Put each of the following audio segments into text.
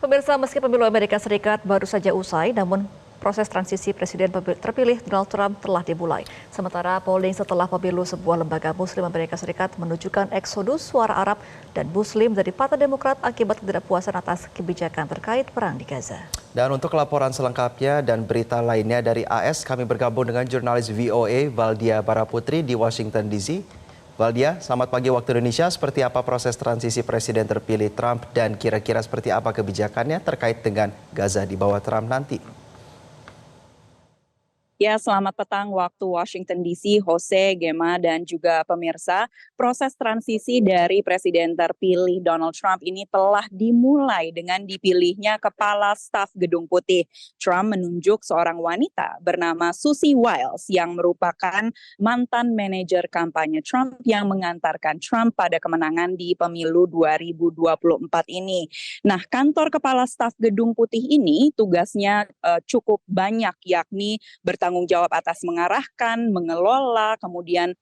Pemirsa, meski pemilu Amerika Serikat baru saja usai, namun proses transisi presiden terpilih Donald Trump telah dimulai. Sementara polling setelah pemilu sebuah lembaga Muslim Amerika Serikat menunjukkan eksodus suara Arab dan Muslim dari Partai Demokrat akibat ketidakpuasan atas kebijakan terkait perang di Gaza. Dan untuk laporan selengkapnya dan berita lainnya dari AS, kami bergabung dengan jurnalis VOA Valdia Baraputri di Washington DC. Valdia, selamat pagi waktu Indonesia. Seperti apa proses transisi presiden terpilih Trump dan kira-kira seperti apa kebijakannya terkait dengan Gaza di bawah Trump nanti? Ya, selamat petang waktu Washington DC, Jose, Gema, dan juga pemirsa. Proses transisi dari Presiden terpilih Donald Trump ini telah dimulai dengan dipilihnya Kepala Staf Gedung Putih. Trump menunjuk seorang wanita bernama Susie Wiles yang merupakan mantan manajer kampanye Trump yang mengantarkan Trump pada kemenangan di pemilu 2024 ini. Nah, kantor Kepala Staf Gedung Putih ini tugasnya cukup banyak, yakni bertanggung jawab atas mengarahkan, mengelola, kemudian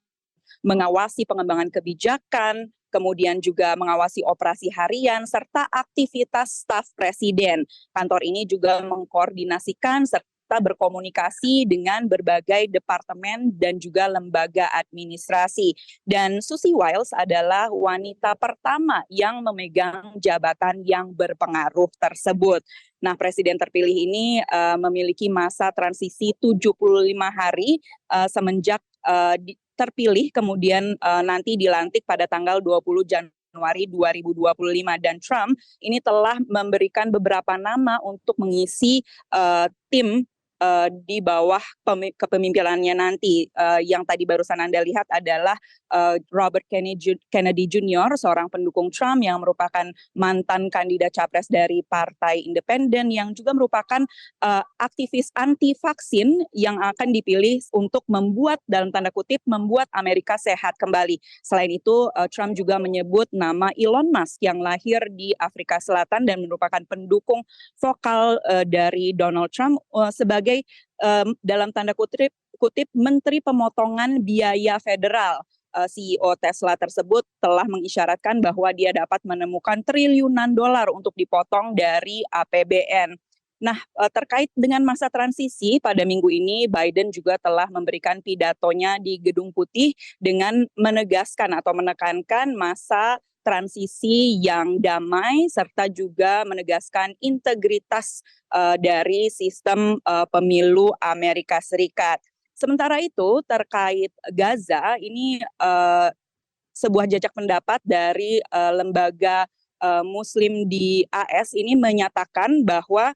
mengawasi pengembangan kebijakan, kemudian juga mengawasi operasi harian, serta aktivitas staf presiden. Kantor ini juga mengkoordinasikan serta berkomunikasi dengan berbagai departemen dan juga lembaga administrasi. Dan Susie Wiles adalah wanita pertama yang memegang jabatan yang berpengaruh tersebut. Nah, presiden terpilih ini memiliki masa transisi 75 hari semenjak terpilih, kemudian nanti dilantik pada tanggal 20 Januari 2025, dan Trump ini telah memberikan beberapa nama untuk mengisi tim di bawah kepemimpinannya nanti. Yang tadi barusan Anda lihat adalah Robert Kennedy Jr., seorang pendukung Trump yang merupakan mantan kandidat capres dari Partai Independen yang juga merupakan aktivis anti-vaksin yang akan dipilih untuk membuat, dalam tanda kutip, membuat Amerika sehat kembali. Selain itu, Trump juga menyebut nama Elon Musk yang lahir di Afrika Selatan dan merupakan pendukung vokal dari Donald Trump sebagai dalam tanda kutip Menteri Pemotongan Biaya Federal. CEO Tesla tersebut telah mengisyaratkan bahwa dia dapat menemukan triliunan dolar untuk dipotong dari APBN. Nah, terkait dengan masa transisi, pada minggu ini Biden juga telah memberikan pidatonya di Gedung Putih dengan menegaskan atau menekankan masa transisi yang damai serta juga menegaskan integritas dari sistem pemilu Amerika Serikat. Sementara itu terkait Gaza ini sebuah jajak pendapat dari lembaga Muslim di AS ini menyatakan bahwa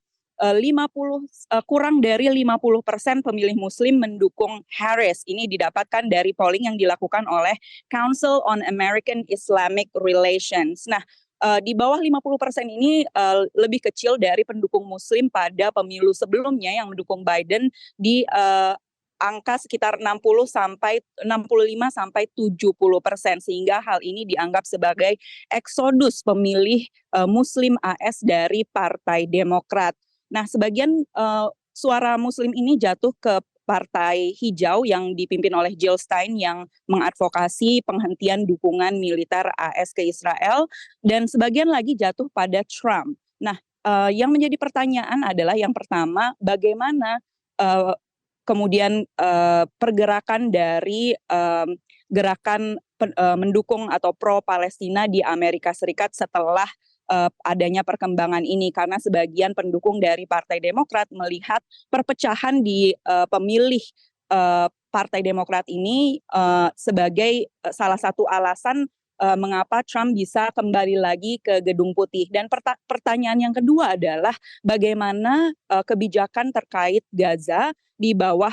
kurang dari 50% pemilih Muslim mendukung Harris. Ini didapatkan dari polling yang dilakukan oleh Council on American Islamic Relations. Nah, di bawah 50% ini lebih kecil dari pendukung Muslim pada pemilu sebelumnya yang mendukung Biden di angka sekitar 65 sampai 70%, sehingga hal ini dianggap sebagai eksodus pemilih Muslim AS dari Partai Demokrat. Nah, sebagian suara Muslim ini jatuh ke Partai Hijau yang dipimpin oleh Jill Stein yang mengadvokasi penghentian dukungan militer AS ke Israel, dan sebagian lagi jatuh pada Trump. Nah, yang menjadi pertanyaan adalah yang pertama, bagaimana kemudian pergerakan dari gerakan mendukung atau pro-Palestina di Amerika Serikat setelah adanya perkembangan ini, karena sebagian pendukung dari Partai Demokrat melihat perpecahan di pemilih Partai Demokrat ini sebagai salah satu alasan mengapa Trump bisa kembali lagi ke Gedung Putih. Dan pertanyaan yang kedua adalah bagaimana kebijakan terkait Gaza di bawah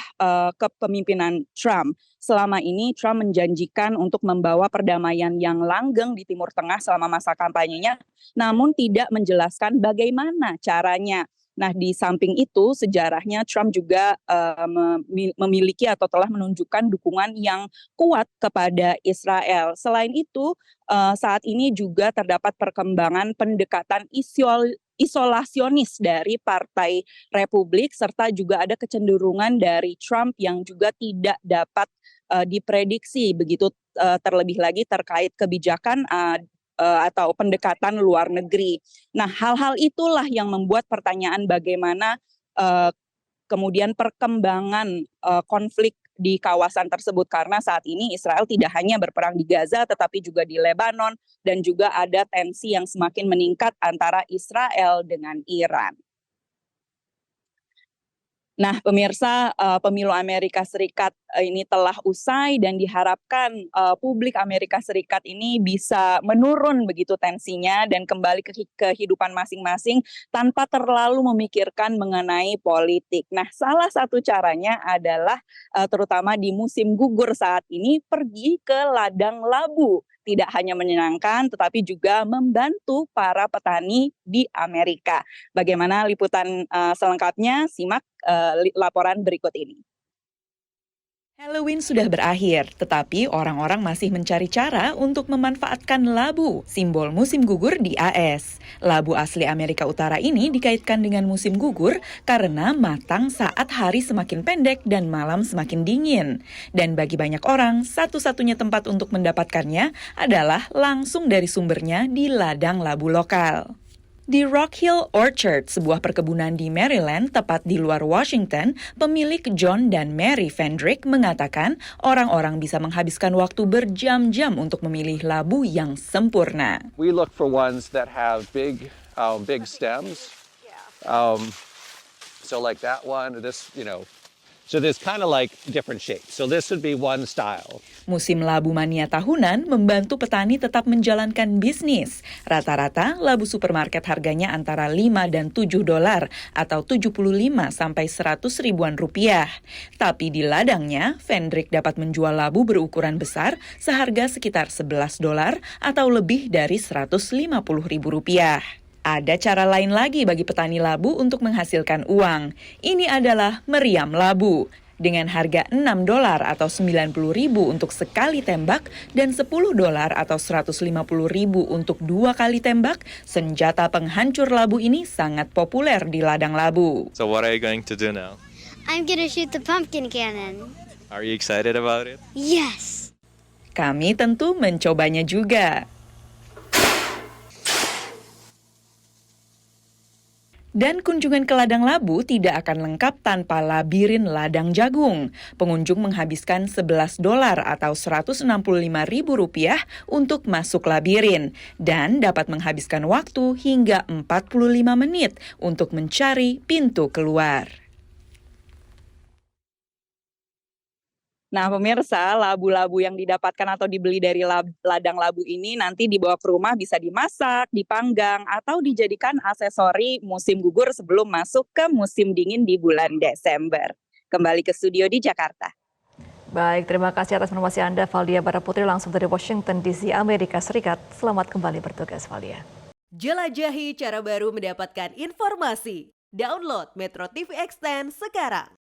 kepemimpinan Trump. Selama ini Trump menjanjikan untuk membawa perdamaian yang langgeng di Timur Tengah selama masa kampanyenya, namun tidak menjelaskan bagaimana caranya. Nah, di samping itu sejarahnya Trump juga memiliki atau telah menunjukkan dukungan yang kuat kepada Israel. Selain itu, saat ini juga terdapat perkembangan pendekatan isolasionis dari Partai Republik, serta juga ada kecenderungan dari Trump yang juga tidak dapat diprediksi begitu, terlebih lagi terkait kebijakan atau pendekatan luar negeri. Nah, hal-hal itulah yang membuat pertanyaan bagaimana kemudian perkembangan konflik di kawasan tersebut, karena saat ini Israel tidak hanya berperang di Gaza tetapi juga di Lebanon, dan juga ada tensi yang semakin meningkat antara Israel dengan Iran. Nah, pemirsa, pemilu Amerika Serikat ini telah usai dan diharapkan publik Amerika Serikat ini bisa menurun begitu tensinya dan kembali ke kehidupan masing-masing tanpa terlalu memikirkan mengenai politik. Nah, salah satu caranya adalah terutama di musim gugur saat ini pergi ke ladang labu. Tidak hanya menyenangkan tetapi juga membantu para petani di Amerika. Bagaimana liputan selengkapnya? Simak laporan berikut ini. Halloween sudah berakhir, tetapi orang-orang masih mencari cara untuk memanfaatkan labu, simbol musim gugur di AS. Labu asli Amerika Utara ini dikaitkan dengan musim gugur karena matang saat hari semakin pendek dan malam semakin dingin. Dan bagi banyak orang, satu-satunya tempat untuk mendapatkannya adalah langsung dari sumbernya di ladang labu lokal. Di Rock Hill Orchard, sebuah perkebunan di Maryland, tepat di luar Washington, pemilik John dan Mary Fendrick mengatakan orang-orang bisa menghabiskan waktu berjam-jam untuk memilih labu yang sempurna. We look for ones that have big stems. So like that one, so there's kind of like different shapes. So this would be one style. Musim labu mania tahunan membantu petani tetap menjalankan bisnis. Rata-rata labu supermarket harganya antara 5 dan 7 dolar atau 75 sampai 100 ribuan rupiah. Tapi di ladangnya, Fendrick dapat menjual labu berukuran besar seharga sekitar 11 dolar atau lebih dari 150 ribu rupiah. Ada cara lain lagi bagi petani labu untuk menghasilkan uang. Ini adalah meriam labu. Dengan harga 6 dolar atau 90 ribu untuk sekali tembak dan 10 dolar atau 150 ribu untuk 2 kali tembak, senjata penghancur labu ini sangat populer di ladang labu. So what are you going to do now? I'm gonna shoot the pumpkin cannon. Are you excited about it? Yes. Kami tentu mencobanya juga. Dan kunjungan ke ladang labu tidak akan lengkap tanpa labirin ladang jagung. Pengunjung menghabiskan 11 dolar atau 165 ribu rupiah untuk masuk labirin dan dapat menghabiskan waktu hingga 45 menit untuk mencari pintu keluar. Nah, pemirsa, labu-labu yang didapatkan atau dibeli dari ladang labu ini nanti dibawa ke rumah bisa dimasak, dipanggang, atau dijadikan aksesori musim gugur sebelum masuk ke musim dingin di bulan Desember. Kembali ke studio di Jakarta. Baik, terima kasih atas informasi Anda, Valdia Baraputri, langsung dari Washington DC, Amerika Serikat. Selamat kembali bertugas, Valdia. Jelajahi cara baru mendapatkan informasi. Download Metro TV Extend sekarang.